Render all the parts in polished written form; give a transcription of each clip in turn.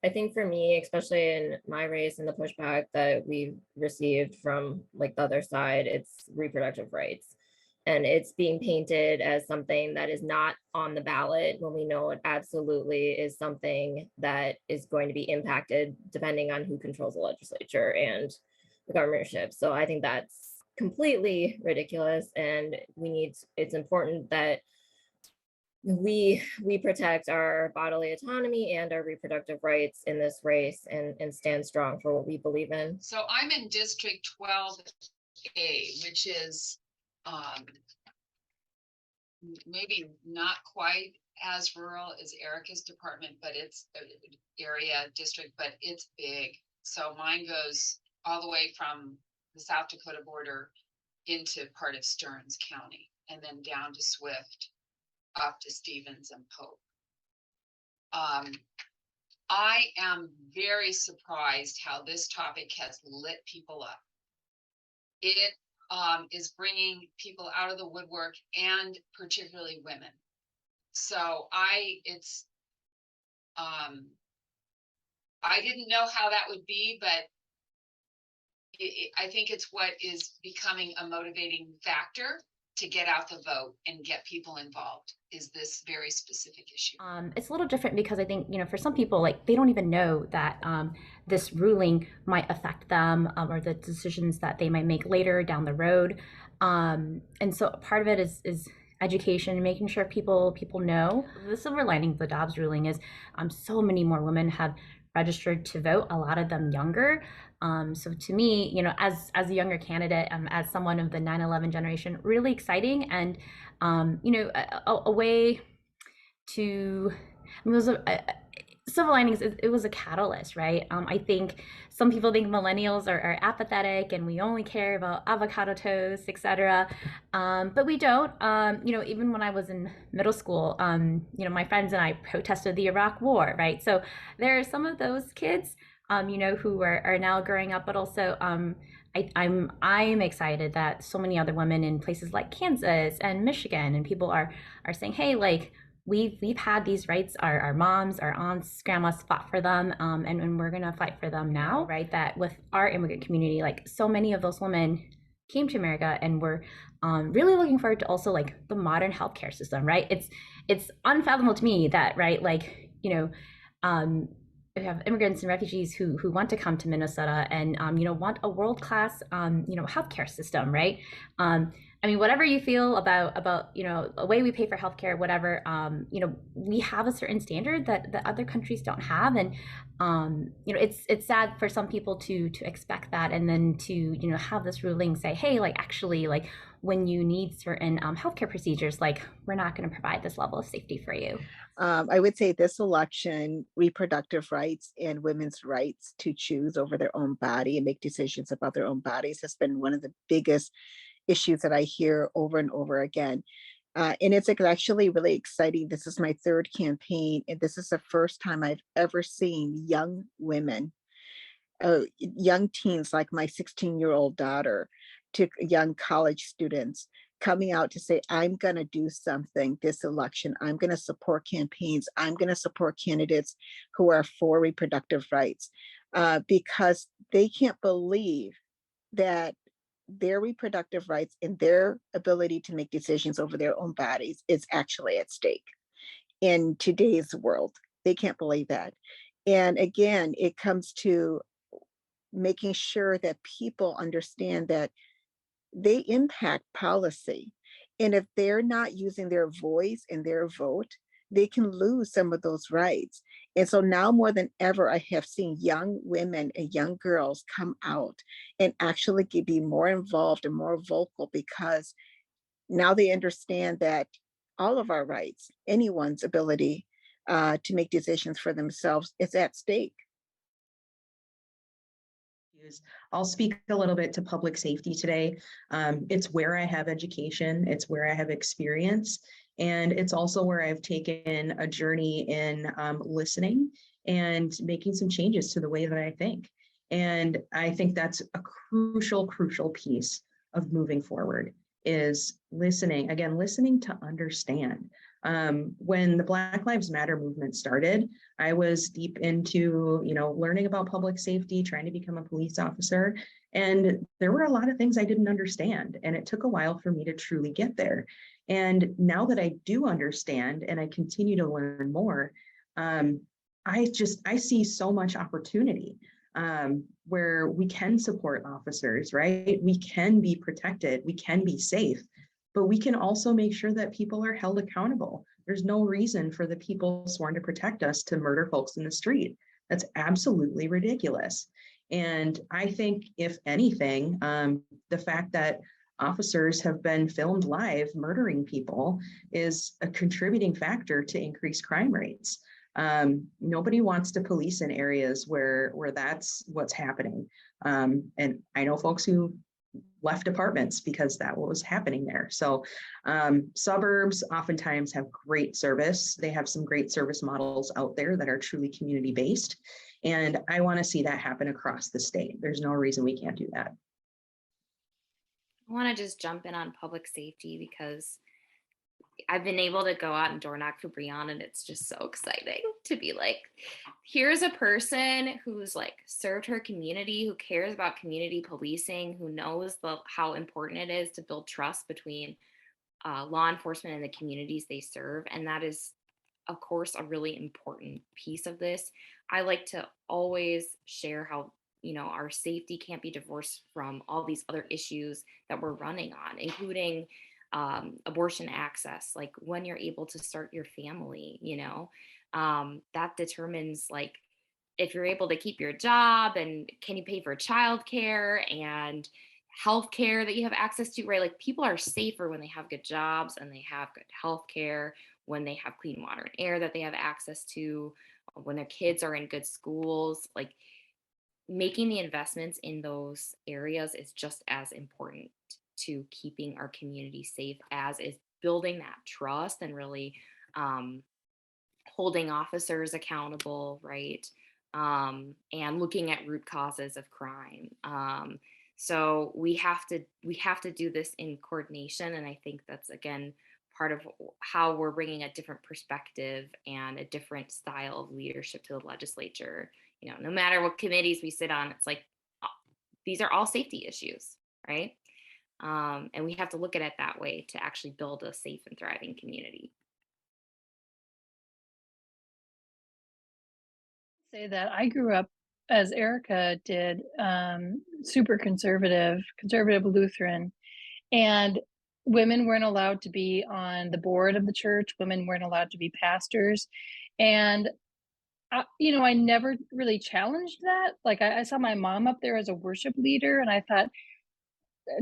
I think for me, especially in my race and the pushback that we've received from like the other side, it's reproductive rights. And it's being painted as something that is not on the ballot when we know it absolutely is something that is going to be impacted depending on who controls the legislature and the governorship. So I think that's completely ridiculous. And it's important that we protect our bodily autonomy and our reproductive rights in this race and stand strong for what we believe in. So I'm in District 12A, which is maybe not quite as rural as Erica's department, but it's an area district, but it's big. So mine goes all the way from the South Dakota border into part of Stearns County and then down to Swift, up to Stevens and Pope. I am very surprised how this topic has lit people up. It is bringing people out of the woodwork, and particularly women. So I didn't know how that would be, but I think it's what is becoming a motivating factor to get out the vote and get people involved, is this very specific issue. It's a little different because I think, for some people, like, they don't even know that this ruling might affect them, or the decisions that they might make later down the road. And so part of it is education, making sure people know. The silver lining of the Dobbs ruling is so many more women have registered to vote, a lot of them younger. So to me, as a younger candidate, as someone of the 9/11 generation, really exciting, and a way to, it was silver linings. It was a catalyst, right? I think some people think millennials are apathetic and we only care about avocado toast, etc. But we don't. Even when I was in middle school, my friends and I protested the Iraq War, right? So there are some of those kids, who are now growing up, but also I'm excited that so many other women in places like Kansas and Michigan and people are saying, hey, like, we've had these rights, our moms, our aunts, grandmas fought for them, and we're gonna fight for them now, right? That with our immigrant community, like, so many of those women came to America and were really looking forward to also like the modern healthcare system, right? It's unfathomable to me that, right, like, we have immigrants and refugees who want to come to Minnesota and want a world-class healthcare system, right? Whatever you feel about the way we pay for healthcare, whatever, we have a certain standard that other countries don't have, and it's sad for some people to expect that, and then to have this ruling say, hey, like, actually, like, when you need certain healthcare procedures, like, we're not going to provide this level of safety for you. I would say this election, reproductive rights and women's rights to choose over their own body and make decisions about their own bodies has been one of the biggest issues that I hear over and over again. And it's actually really exciting. This is my third campaign, and this is the first time I've ever seen young women, young teens like my 16-year-old daughter, to young college students coming out to say, I'm going to do something this election. I'm going to support campaigns. I'm going to support candidates who are for reproductive rights, because they can't believe that their reproductive rights and their ability to make decisions over their own bodies is actually at stake in today's world. They can't believe that. And again, it comes to making sure that people understand that they impact policy. And if they're not using their voice and their vote, they can lose some of those rights. And so now more than ever, I have seen young women and young girls come out and actually be more involved and more vocal, because now they understand that all of our rights, anyone's ability to make decisions for themselves, is at stake. I'll speak a little bit to public safety today. It's where I have education, it's where I have experience, and it's also where I've taken a journey in listening and making some changes to the way that I think. And I think that's a crucial piece of moving forward, is listening. Again, listening to understand. When the Black Lives Matter movement started, I was deep into, learning about public safety, trying to become a police officer. And there were a lot of things I didn't understand. And it took a while for me to truly get there. And now that I do understand and I continue to learn more, I see so much opportunity where we can support officers, right? We can be protected, we can be safe, but we can also make sure that people are held accountable. There's no reason for the people sworn to protect us to murder folks in the street. That's absolutely ridiculous. And I think, if anything, the fact that officers have been filmed live murdering people is a contributing factor to increased crime rates. Nobody wants to police in areas where that's what's happening. And I know folks who left apartments because that was happening there. So suburbs oftentimes have great service. They have some great service models out there that are truly community-based. And I want to see that happen across the state. There's no reason we can't do that. I want to just jump in on public safety because I've been able to go out and door knock for Breon, and it's just so exciting to be like, here's a person who's like served her community, who cares about community policing, who knows how important it is to build trust between law enforcement and the communities they serve. And that is, of course, a really important piece of this. I like to always share how, our safety can't be divorced from all these other issues that we're running on, including abortion access, like when you're able to start your family, that determines like if you're able to keep your job and can you pay for childcare and health care that you have access to, right? Like people are safer when they have good jobs and they have good health care, when they have clean water and air that they have access to, when their kids are in good schools. Like making the investments in those areas is just as important to keeping our community safe as is building that trust and really holding officers accountable, right? And looking at root causes of crime. So we have to do this in coordination, and I think that's again part of how we're bringing a different perspective and a different style of leadership to the legislature. No matter what committees we sit on, it's like these are all safety issues, right? And we have to look at it that way to actually build a safe and thriving community. Say that I grew up, as Erica did, super conservative Lutheran, and women weren't allowed to be on the board of the church. Women weren't allowed to be pastors. And I never really challenged that. Like I saw my mom up there as a worship leader, and I thought,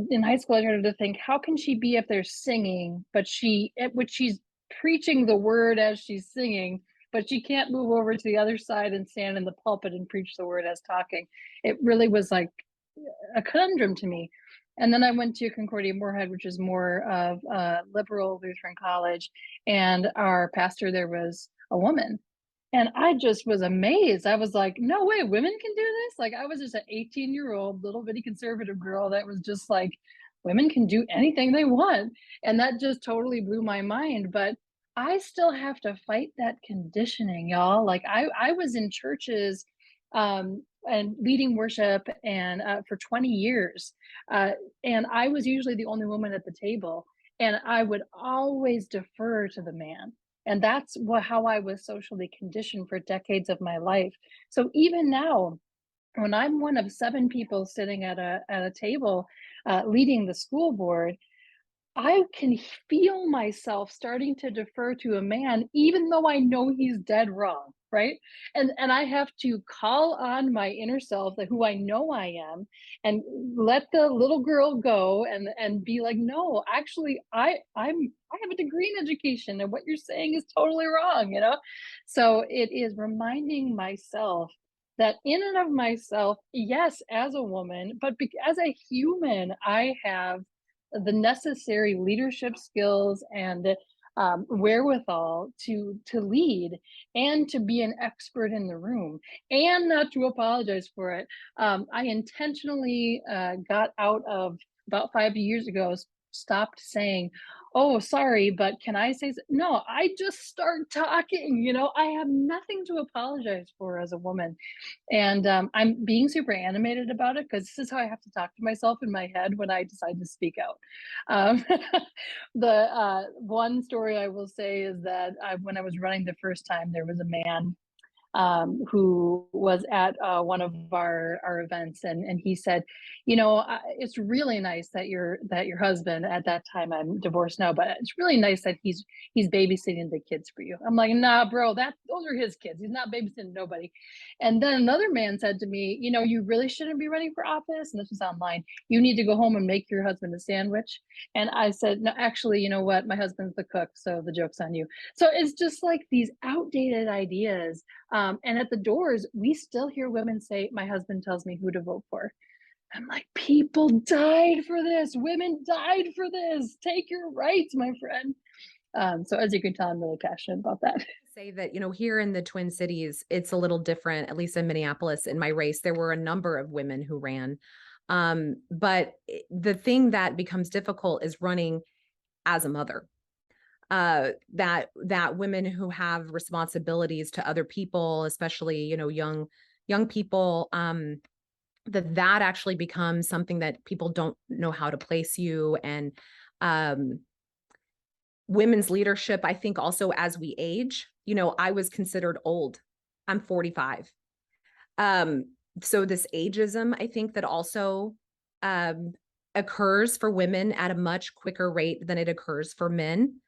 in high school, I started to think, how can she be up there singing, but she's preaching the word as she's singing, but she can't move over to the other side and stand in the pulpit and preach the word as talking. It really was like a conundrum to me. And then I went to Concordia Moorhead, which is more of a liberal Lutheran college, and our pastor there was a woman. And I just was amazed. I was like, no way, women can do this? Like, I was just an 18-year-old little bitty conservative girl that was just like, women can do anything they want. And that just totally blew my mind. But I still have to fight that conditioning, y'all. Like, I was in churches and leading worship and for 20 years. And I was usually the only woman at the table. And I would always defer to the man. And that's how I was socially conditioned for decades of my life. So even now, when I'm one of 7 people sitting at a table leading the school board, I can feel myself starting to defer to a man, even though I know he's dead wrong, right? And I have to call on my inner self, who I know I am, and let the little girl go and be like, no, actually, I have a degree in education, and what you're saying is totally wrong, So it is reminding myself that in and of myself, yes, as a woman, but as a human, I have the necessary leadership skills and wherewithal to lead and to be an expert in the room and not to apologize for it. I intentionally got out of, about 5 years ago, stopped saying, oh, sorry, but can I say, no, I just start talking, I have nothing to apologize for as a woman. And I'm being super animated about it because this is how I have to talk to myself in my head when I decide to speak out. Um, the one story I will say is that when I was running the first time, there was a man who was at one of our events, and he said, it's really nice that your husband, at that time, I'm divorced now, but it's really nice that he's babysitting the kids for you. I'm like, nah, bro, those are his kids. He's not babysitting nobody. And then another man said to me, you really shouldn't be running for office, and this was online. You need to go home and make your husband a sandwich. And I said, no, actually, you know what? My husband's the cook, so the joke's on you. So it's just like these outdated ideas. And at the doors, we still hear women say, my husband tells me who to vote for. I'm like, people died for this. Women died for this. Take your rights, my friend. So as you can tell, I'm really passionate about that. Say that, here in the Twin Cities, it's a little different, at least in Minneapolis. In my race, there were a number of women who ran. But the thing that becomes difficult is running as a mother. That women who have responsibilities to other people, especially, young people, that actually becomes something that people don't know how to place you. And women's leadership, I think also as we age, I was considered old. I'm 45. So this ageism, I think that also occurs for women at a much quicker rate than it occurs for men.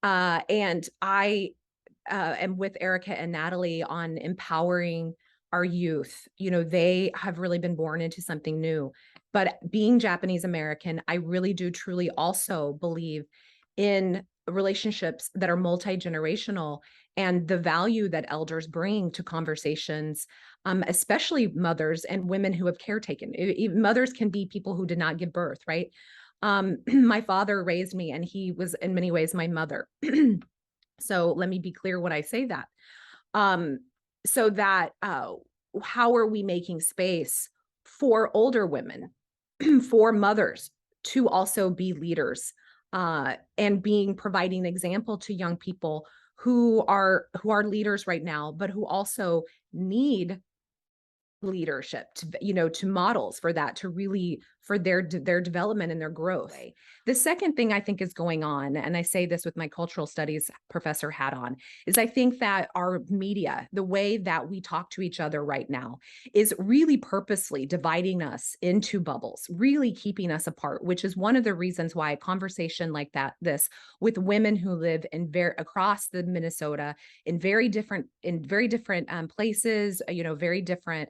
And I am with Erica and Natalie on empowering our youth. They have really been born into something new. But being Japanese American, I really do truly also believe in relationships that are multi-generational and the value that elders bring to conversations, especially mothers and women who have caretaken. Mothers can be people who did not give birth, right? My father raised me, and he was in many ways my mother. So let me be clear when I say that. So that how are we making space for older women, for mothers to also be leaders, and providing an example to young people who are leaders right now, but who also need leadership to models for that, to really for their development and their growth. The second thing I think is going on, and I say this with my cultural studies professor hat on, is I think that our media, the way that we talk to each other right now, is really purposely dividing us into bubbles, really keeping us apart, which is one of the reasons why a conversation like this with women who live across the Minnesota in very different places, very different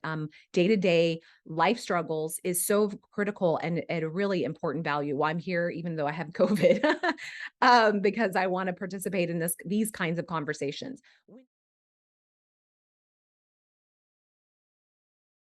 day-to-day life struggles is so critical and a really important value. Why I'm here, even though I have COVID, because I want to participate in these kinds of conversations.